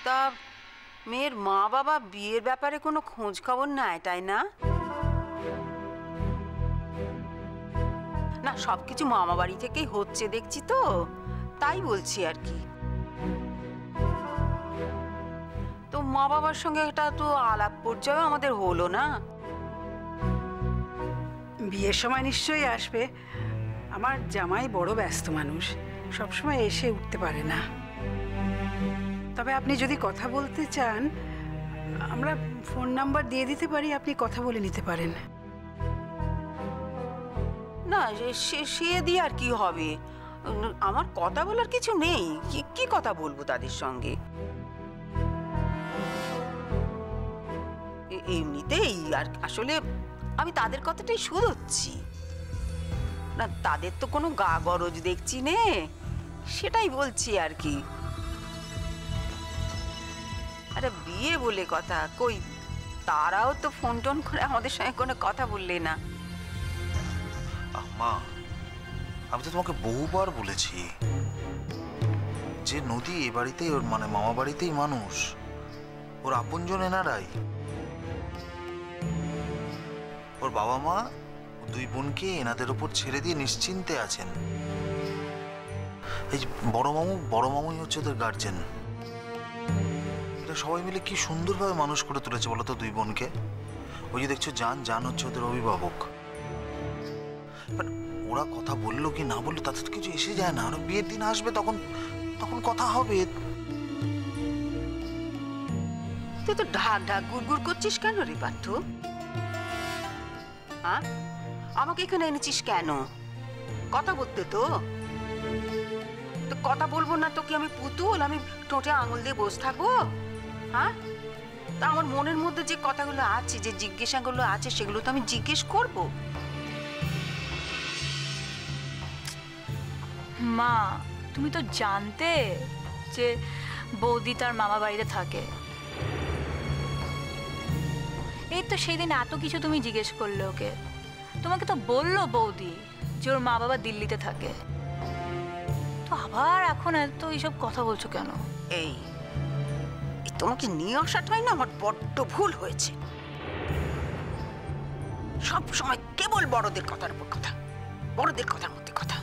তা মেয়ের মা বাবা বিয়ের ব্যাপারে কোনো খোঁজ খবর নেয়, তাই না? না, সবকিছু মামা বাড়ি থেকেই হচ্ছে দেখছি, তো তাই বলছি আর কি। তো মা বাবার সঙ্গে একটা তো আলাপ পর্যায়ে আমাদের হলো না। বিয়ের সময় নিশ্চয়ই আসবে। আমার জামাই বড় ব্যস্ত মানুষ, সবসময় এসে উঠতে পারে না। তবে আপনি যদি কথা বলতে চান, আমরা ফোন নাম্বার দিয়ে দিতে পারি, আপনি কথা বলে নিতে পারেন। না, সে দিয়ে আর কি হবে? আমার কথা বলার কিছু নেই। কি কথা বলবো তাদের সঙ্গে? এমনিতেই আর আসলে আমি তাদের কথাটাই শুধোচ্ছি না, তাদের তো কোনো গা গরজ দেখছি নে, সেটাই বলছি আর কি। আরে বিয়ে বলে কথা, কই তারাও তো ফোন টোন করে আমাদের সঙ্গে কোনো কথা বললে না। মা, আমি তো তোমাকে বহুবার বলেছি যে নদী এ বাড়িতেই, ওর মানে মামা বাড়িতেই মানুষ, ওর আপনজন এনারাই। ওর বাবা মা দুই বোনকে এনাদের উপর ছেড়ে দিয়ে নিশ্চিন্তে আছেন। এই বড় মামুই হচ্ছে ওদের গার্জেন। এটা সবাই মিলে কি সুন্দরভাবে মানুষ করে তুলেছে বলতো দুই বোনকে। ওই যে দেখছো জান হচ্ছে ওদের অভিভাবক। ওরা কথা বললো কি না বললো তাতে তো কিছু এসে যায় না। ওরা বিয়ের দিন আসবে, তখন কথা হবে। তুই তো ঢাক ঢাক গুড়গুড় করছিস কেন রে পার্থ? হ্যাঁ, আমাকে এখানে এনেছিস কেন? কথা বলতে তো কথা বলবো না তো কি আমি পুতুল? আমি ঠোঁটে আঙুল দিয়ে বসে থাকবো? হ্যাঁ, তা আমার মনের মধ্যে যে কথাগুলো আছে, যে জিজ্ঞাসাগুলো আছে, সেগুলো তো আমি জিজ্ঞেস করবো। মা, তুমি তো জানতে যে বৌদি তার মামা বাড়িতে থাকে। এই তো সেই দিন এত কিছু তুমি জিজ্ঞেস করলে ওকে। তোমাকে তো বললো বৌদি যে ওর মা বাবা দিল্লিতে থাকে, তো আবার এখন এত এইসব কথা বলছো কেন? এই তোমাকে নিয়ে আসাটাই না আমার বড্ড ভুল হয়েছে। সব সময় কেবল বড়দের কথার উপর কথা, বড়দের কথার মধ্যে কথা।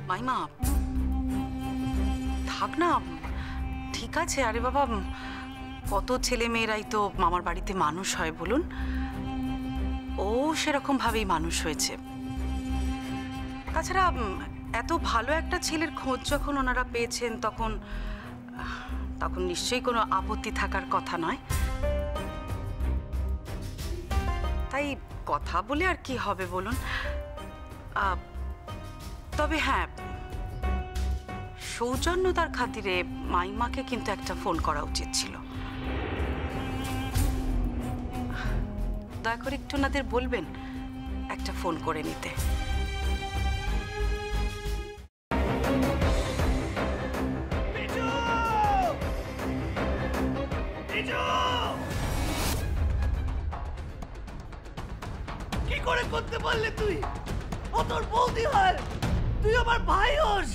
মাইমা থাক না, ঠিক আছে। আরে বাবা, কত ছেলে মেয়েরাই তো মামার বাড়িতে মানুষ হয় বলুন। ও সেরকম ভাবেই মানুষ হয়েছে। তাছাড়া এত ভালো একটা ছেলের খোঁজ যখন ওনারা পেয়েছেন, তখন নিশ্চয়ই কোনো আপত্তি থাকার কথা নয়। তাই কথা বলে আর কি হবে বলুন। তবে হ্যাঁ, সৌজন্যতার খাতিরে মাইমাকে কিন্তু একটা ফোন করা উচিত ছিল। দয়া করে একটু ওনাদের বলবেন একটা ফোন করে নিতে। কি করে করতে পারলে তুই? ও তোর বৌদি হয়, তুই আমার ভাই হোস।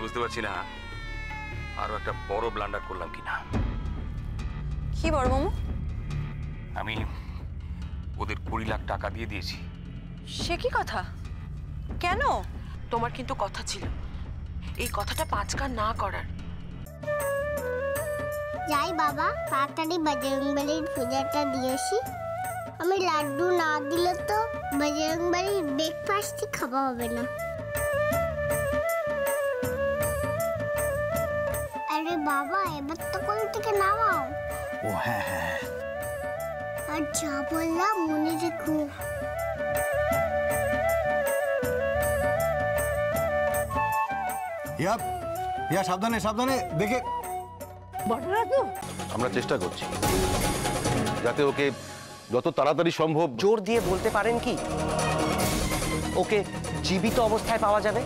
বুঝতে পারছি না আরো একটা বড় ব্লান্ডার করলাম কিনা। কি বড় মামু? আমি ওদের 20 লাখ টাকা দিয়ে দিয়েছি। সে কি কথা? কেন? তোমার কিন্তু কথা ছিল এই কথাটা 5 কান না করার। যাই বাবা, তাড়াতাড়ি বজরংবলীর পূজাটা দিয়েছি। আমি লাড্ডু না দিলে তো বজরংবলীর ব্রেকফাস্টই খাওয়া হবে না। আরে বাবা, এবার তো কোল থেকে নামাও। ও হ্যাঁ হ্যাঁ, আর যা বললাম মনে রেখো। ইয়া ইয়া সাবধানে সাবধানে দেখে। আমরা চেষ্টা করছি যাতে ওকে যত তাড়াতাড়ি সম্ভব। জোর দিয়ে বলতে পারেন কি ওকে জীবিত অবস্থায় পাওয়া যাবে?